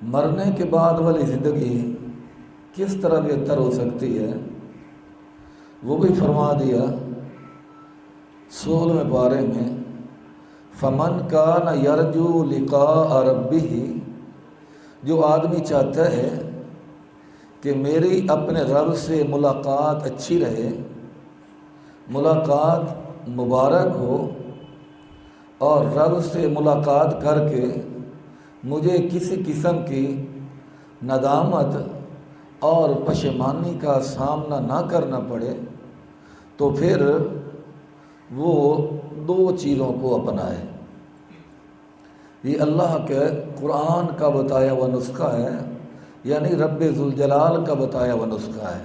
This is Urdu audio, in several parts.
مرنے کے بعد والی زندگی کس طرح بہتر ہو سکتی ہے وہ بھی فرما دیا 16ویں پارے میں، فمن کان یرجو لقاء ربہ، جو آدمی چاہتا ہے کہ میری اپنے رب سے ملاقات اچھی رہے، ملاقات مبارک ہو، اور رب سے ملاقات کر کے مجھے کسی قسم کی ندامت اور پشیمانی کا سامنا نہ کرنا پڑے، تو پھر وہ 2 چیزوں کو اپنائے۔ یہ اللہ کے قرآن کا بتایا ہوا نسخہ ہے، یعنی رب ذوالجلال کا بتایا ہوا نسخہ ہے۔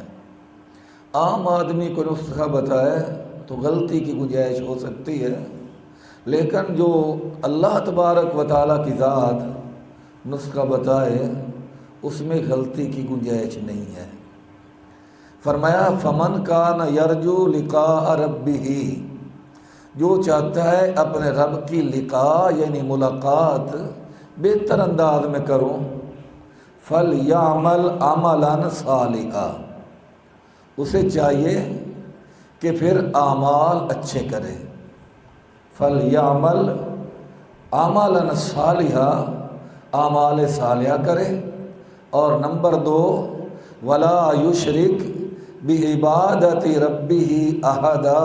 عام آدمی کو نسخہ بتائے تو غلطی کی گنجائش ہو سکتی ہے، لیکن جو اللہ تبارک و تعالیٰ کی ذات نسخہ بتائے اس میں غلطی کی گنجائش نہیں ہے۔ فرمایا فمن کان یرجو لقاء ربہ، جو چاہتا ہے اپنے رب کی لقاء یعنی ملاقات بہتر انداز میں کروں، فلیعمل عملا صالحا، اسے چاہیے کہ پھر اعمال اچھے کرے۔ فلیعمل عملا صالحا، اعمال صالحہ کرے، اور نمبر 2 ولا یشرک بعبادت ربہ احدا،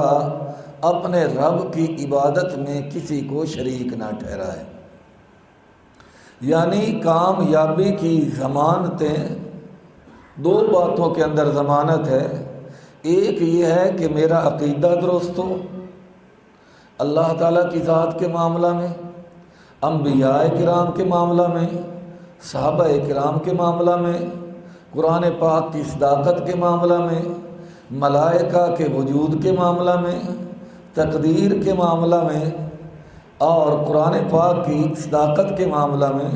اپنے رب کی عبادت میں کسی کو شریک نہ ٹھہرائے۔ یعنی کامیابی کی ضمانتیں 2 باتوں کے اندر ضمانت ہے۔ ایک یہ ہے کہ میرا عقیدہ درست ہو اللہ تعالیٰ کی ذات کے معاملہ میں، انبیاء کرام کے معاملہ میں، صحابہ کرام کے معاملہ میں، قرآن پاک کی صداقت کے معاملہ میں، ملائکہ کے وجود کے معاملہ میں، تقدیر کے معاملہ میں، اور قرآن پاک کی صداقت کے معاملہ میں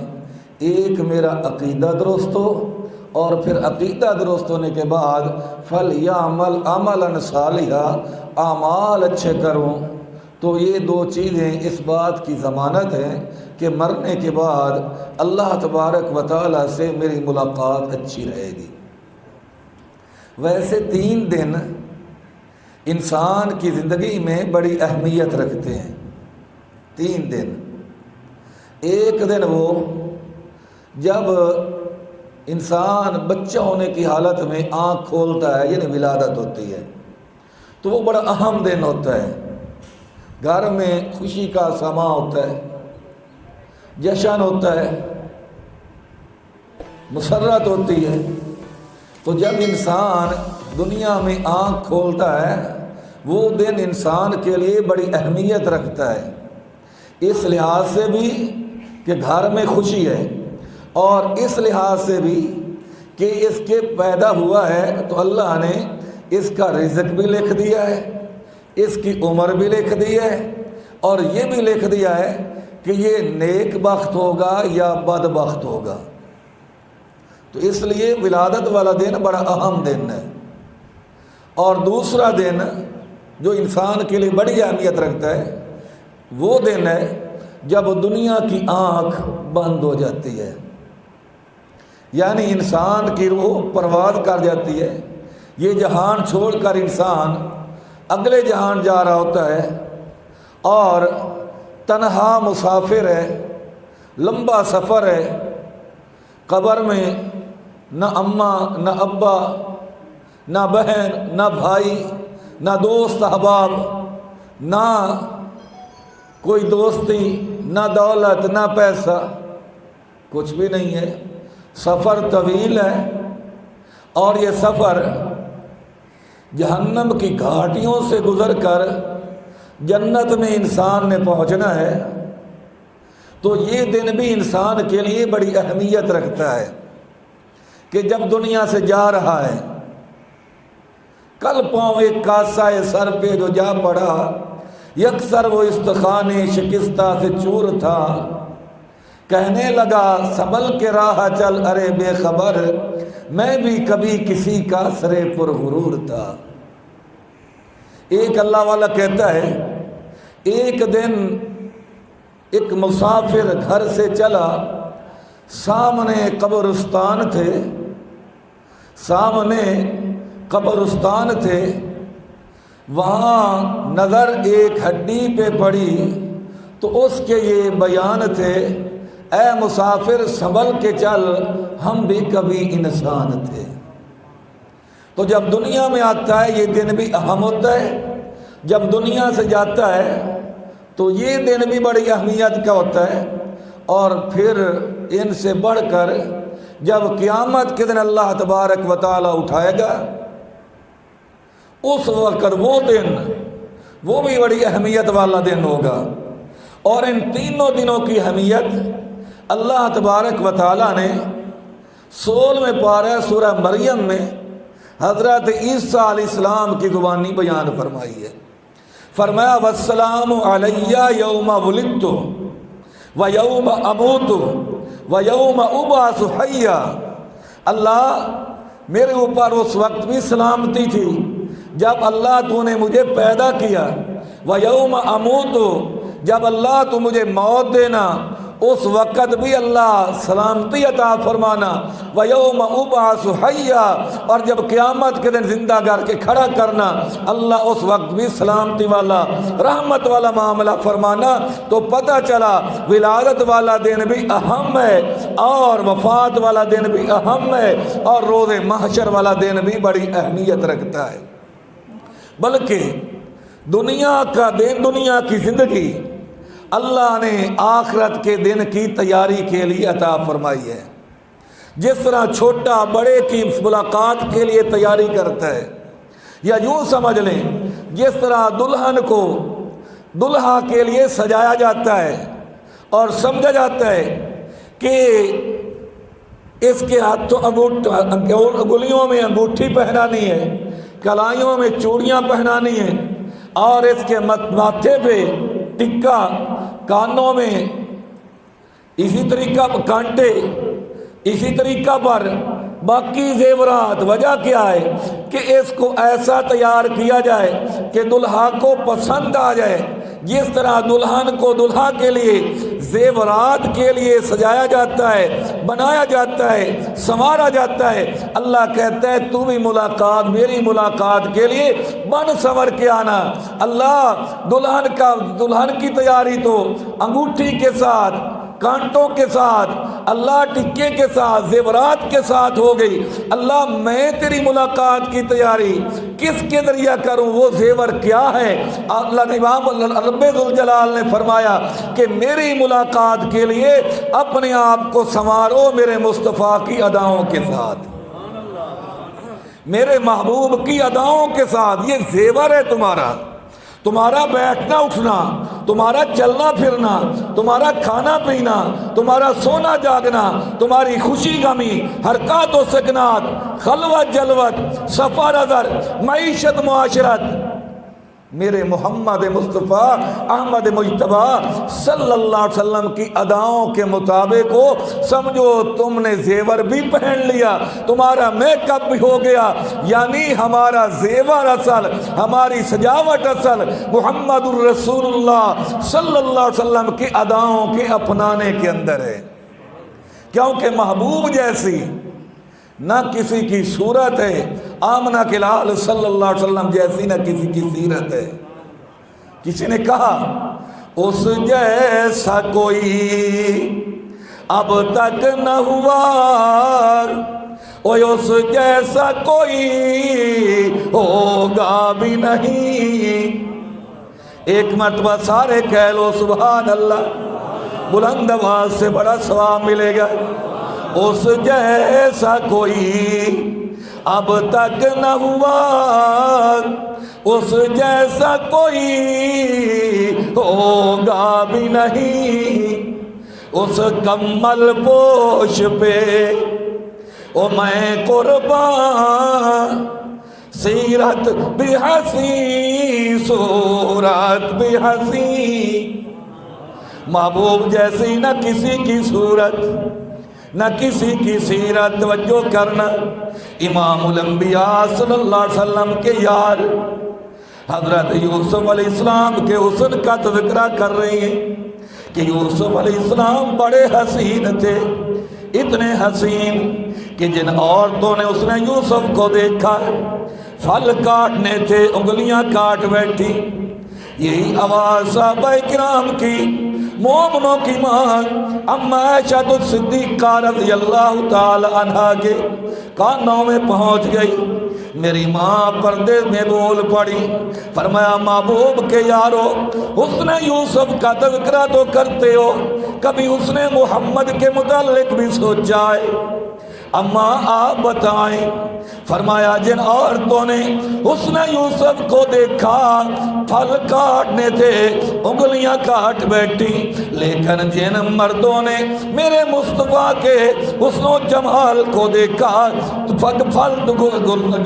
ایک میرا عقیدہ درست ہو، اور پھر عقیدہ درست ہونے کے بعد فلیعمل عملا صالحا، اعمال اچھے کروں، تو یہ 2 چیزیں اس بات کی ضمانت ہیں کہ مرنے کے بعد اللہ تبارک و تعالیٰ سے میری ملاقات اچھی رہے گی۔ ویسے 3 دن انسان کی زندگی میں بڑی اہمیت رکھتے ہیں۔ 3 دن، ایک دن وہ جب انسان بچہ ہونے کی حالت میں آنکھ کھولتا ہے، یعنی ولادت ہوتی ہے، تو وہ بڑا اہم دن ہوتا ہے۔ گھر میں خوشی کا سما ہوتا ہے، جشن ہوتا ہے، مسرت ہوتی ہے۔ تو جب انسان دنیا میں آنکھ کھولتا ہے، وہ دن انسان کے لیے بڑی اہمیت رکھتا ہے، اس لحاظ سے بھی کہ گھر میں خوشی ہے، اور اس لحاظ سے بھی کہ اس کے پیدا ہوا ہے تو اللہ نے اس کا رزق بھی لکھ دیا ہے، اس کی عمر بھی لکھ دی ہے، اور یہ بھی لکھ دیا ہے کہ یہ نیک بخت ہوگا یا بد بخت ہوگا۔ تو اس لیے ولادت والا دن بڑا اہم دن ہے۔ اور دوسرا دن جو انسان کے لیے بڑی اہمیت رکھتا ہے، وہ دن ہے جب دنیا کی آنکھ بند ہو جاتی ہے، یعنی انسان کی روح پرواز کر جاتی ہے، یہ جہان چھوڑ کر انسان اگلے جہان جا رہا ہوتا ہے، اور تنہا مسافر ہے، لمبا سفر ہے۔ قبر میں نہ اماں نہ ابا نہ بہن نہ بھائی نہ دوست احباب، نہ کوئی دوستی، نہ دولت، نہ پیسہ، کچھ بھی نہیں ہے۔ سفر طویل ہے، اور یہ سفر جہنم کی گھاٹیوں سے گزر کر جنت میں انسان نے پہنچنا ہے۔ تو یہ دن بھی انسان کے لیے بڑی اہمیت رکھتا ہے کہ جب دنیا سے جا رہا ہے، کل پاؤں ایک کاسہ سر پہ جو جا پڑا، یکسر وہ استخانے شکستہ سے چور تھا، کہنے لگا سنبھل کے راہ چل ارے بے خبر، میں بھی کبھی کسی کا سرے پر غرور تھا۔ ایک اللہ والا کہتا ہے، ایک دن ایک مسافر گھر سے چلا، سامنے قبرستان تھے، سامنے قبرستان تھے، وہاں نظر ایک ہڈی پہ پڑی تو اس کے یہ بیان تھے، اے مسافر سنبھل کے چل، ہم بھی کبھی انسان تھے۔ تو جب دنیا میں آتا ہے یہ دن بھی اہم ہوتا ہے، جب دنیا سے جاتا ہے تو یہ دن بھی بڑی اہمیت کا ہوتا ہے، اور پھر ان سے بڑھ کر جب قیامت کے دن اللہ تبارک و تعالیٰ اٹھائے گا، اس وقت وہ دن وہ بھی بڑی اہمیت والا دن ہوگا۔ اور ان تینوں دنوں کی اہمیت اللہ تبارک و تعالیٰ نے 16ویں پارہ سورہ مریم میں حضرت عیسیٰ علیہ السلام کی زبانی بیان فرمائی ہے۔ فرمایا والسلام علی یوم ولدت ویوم اموت ویوم ابعث حیا، اللہ میرے اوپر اس وقت بھی سلامتی تھی جب اللہ تو نے مجھے پیدا کیا، ویوم اموت جب اللہ تو مجھے موت دینا اس وقت بھی اللہ سلامتی عطا فرمانا، ویوم ابعث حیا اور جب قیامت کے دن زندہ کر کے کھڑا کرنا اللہ اس وقت بھی سلامتی والا رحمت والا معاملہ فرمانا۔ تو پتہ چلا ولادت والا دن بھی اہم ہے اور وفات والا دن بھی اہم ہے اور روز محشر والا دن بھی بڑی اہمیت رکھتا ہے۔ بلکہ دنیا کا دن، دنیا کی زندگی اللہ نے آخرت کے دن کی تیاری کے لیے عطا فرمائی ہے۔ جس طرح چھوٹا بڑے کی ملاقات کے لیے تیاری کرتا ہے، یا یوں سمجھ لیں جس طرح دلہن کو دلہا کے لیے سجایا جاتا ہے اور سمجھا جاتا ہے کہ اس کے ہاتھوں انگلیوں میں انگوٹھی پہنانی ہے، کلائیوں میں چوڑیاں پہنانی ہیں، اور اس کے ماتھے پہ ٹکا، کانوں میں اسی طریقہ کانٹے، اسی طریقہ پر باقی زیورات۔ وجہ کیا ہے کہ اس کو ایسا تیار کیا جائے کہ دلہا کو پسند آ جائے۔ جس طرح دلہن کو دلہا کے لیے زیورات کے لیے سجایا جاتا ہے، بنایا جاتا ہے، سنوارا جاتا ہے، اللہ کہتا ہے تو بھی ملاقات میری ملاقات کے لیے بن سنور کے آنا۔ اللہ دلہن کی تیاری تو انگوٹھی کے ساتھ، کانٹوں کے ساتھ، اللہ ٹکے کے ساتھ، زیورات کے ساتھ ہو گئی۔ اللہ میں تیری ملاقات کی تیاری کس کے ذریعہ کروں، وہ زیور کیا ہے؟ اللہ امام رب ذوالجلال نے فرمایا کہ میری ملاقات کے لیے اپنے آپ کو سنوارو میرے مصطفیٰ کی اداؤں کے ساتھ، میرے محبوب کی اداؤں کے ساتھ۔ یہ زیور ہے تمہارا بیٹھنا اٹھنا، تمہارا چلنا پھرنا، تمہارا کھانا پینا، تمہارا سونا جاگنا، تمہاری خوشی غمی، حرکات و سکنات، خلوت جلوت، سفر نظر، معیشت معاشرت، میرے محمد مصطفیٰ احمد مجتبیٰ صلی اللہ علیہ وسلم کی اداؤں کے مطابق ہو۔ سمجھو تم نے زیور بھی پہن لیا، تمہارا میک اپ بھی ہو گیا، یعنی ہمارا زیور اصل، ہماری سجاوٹ اصل محمد الرسول اللہ صلی اللہ علیہ وسلم کی اداؤں کے اپنانے کے اندر ہے۔ کیونکہ محبوب جیسی نہ کسی کی صورت ہے، آمنہ کے لال صلی اللہ علیہ وسلم جیسی نہ کسی کی سیرت ہے۔ کسی نے کہا اس جیسا کوئی اب تک نہ ہوا، اس جیسا کوئی ہوگا بھی نہیں۔ ایک مرتبہ سارے کہہ لو سبحان اللہ، بلند آواز سے بڑا ثواب ملے گا۔ اس جیسا کوئی اب تک نہ ہوا، اس جیسا کوئی ہوگا بھی نہیں۔ اس کمل پوش پہ او میں قربان، سیرت بھی حسین صورت بھی حسین۔ محبوب جیسی نہ کسی کی صورت نہ کسی کی سیرت۔ توجہ کرنا، امام الانبیاء صلی اللہ علیہ وسلم کے یار حضرت یوسف علیہ السلام کے حسن کا تذکرہ کر رہے ہیں کہ یوسف علیہ السلام بڑے حسین تھے۔ اتنے حسین کہ جن عورتوں نے اس نے یوسف کو دیکھا پھل کاٹنے تھے انگلیاں کاٹ بیٹھی. یہی آواز صحابہ کرام کی مومنوں کی ماں اما عائشہ صدیقہ رضی اللہ تعالی عنہا کے کانوں میں پہنچ گئی. میری ماں پردے میں بول پڑی, فرمایا محبوب کے یارو حسن یوسف کا تذکرہ تو کرتے ہو, کبھی اس نے محمد کے متعلق بھی سوچا ہے؟ اماں آپ بتائیں. فرمایا جن عورتوں نے حسن یوسف کو دیکھا پھل کاٹنے تھے انگلیاں کاٹ بیٹھی, لیکن جن مردوں نے میرے مصطفیٰ کے حسن و جمال کو دیکھا پھل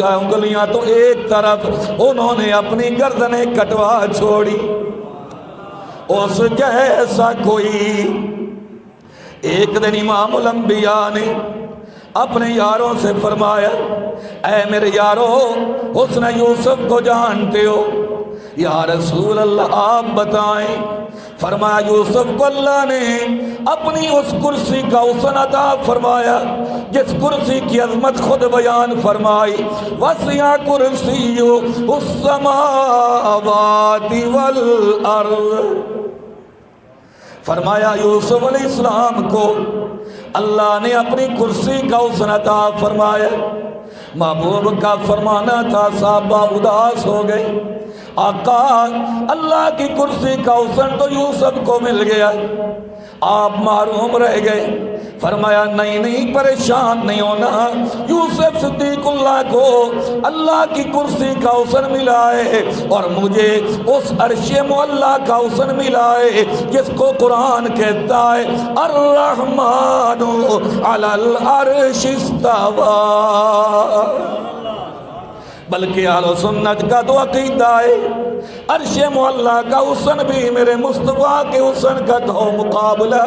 انگلیاں تو ایک طرف, انہوں نے اپنی گردنیں کٹوا چھوڑی. اس جیسا کوئی. ایک دن امام الانبیاء نے اپنے یاروں سے فرمایا اے میرے یارو حسن یوسف کو جانتے ہو؟ یا رسول اللہ آپ بتائیں. فرمایا یوسف کو اللہ نے اپنی اس کرسی کا حسن عطا فرمایا جس کرسی کی عظمت خود بیان فرمائی, وسع کرسی السماوات والارض. فرمایا یوسف علیہ السلام کو اللہ نے اپنی کرسی کا حسن عطا فرمایا. محبوب کا فرمانا تھا صحابہ اداس ہو گئے, آقا اللہ کی کرسی کا حسن تو یوسف کو مل گیا, آپ محروم رہ گئے. فرمایا نہیں پریشان نہیں ہونا, یوسف صدیق اللہ کو اللہ کی کرسی کا حسن ملا ہے اور مجھے اس عرش معلیٰ کا حسن ملا ہے جس کو قرآن کہتا ہے الرحمن علی العرش استوی. بلکہ اہل سنت کا تو عقیدہ ہے عرش معلیٰ کا حسن بھی میرے مصطفیٰ کے حسن کا تو مقابلہ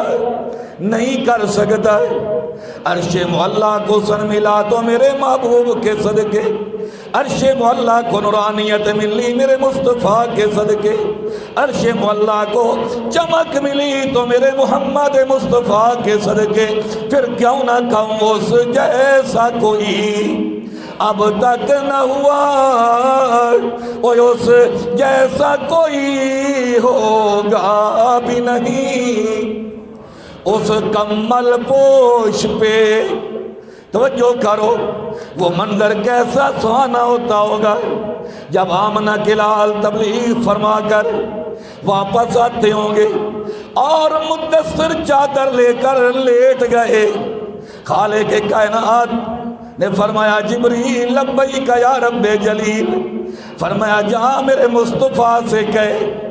نہیں کر سکتا ہے. عرش معلیٰ کو حسن ملا تو میرے محبوب کے صدقے, عرش معلیٰ کو نورانیت ملی میرے مصطفیٰ کے صدقے, عرش معلیٰ کو چمک ملی تو میرے محمد مصطفیٰ کے صدقے. پھر کیوں نہ کہوں اس جیسا کوئی اب تک نہ ہوا, اس جیسا کوئی ہوگا بھی نہیں. اس کمل پوش پہ توجہ کرو, وہ منظر کیسا سہانا ہوتا ہوگا جب آمنہ کے لال تبلیغ فرما کر واپس آتے ہوں گے اور مدثر چادر لے کر لیٹ گئے. خالق کائنات نے فرمایا جبریل لبیک یا رب جلیل, فرمایا جہاں میرے مصطفیٰ سے کہے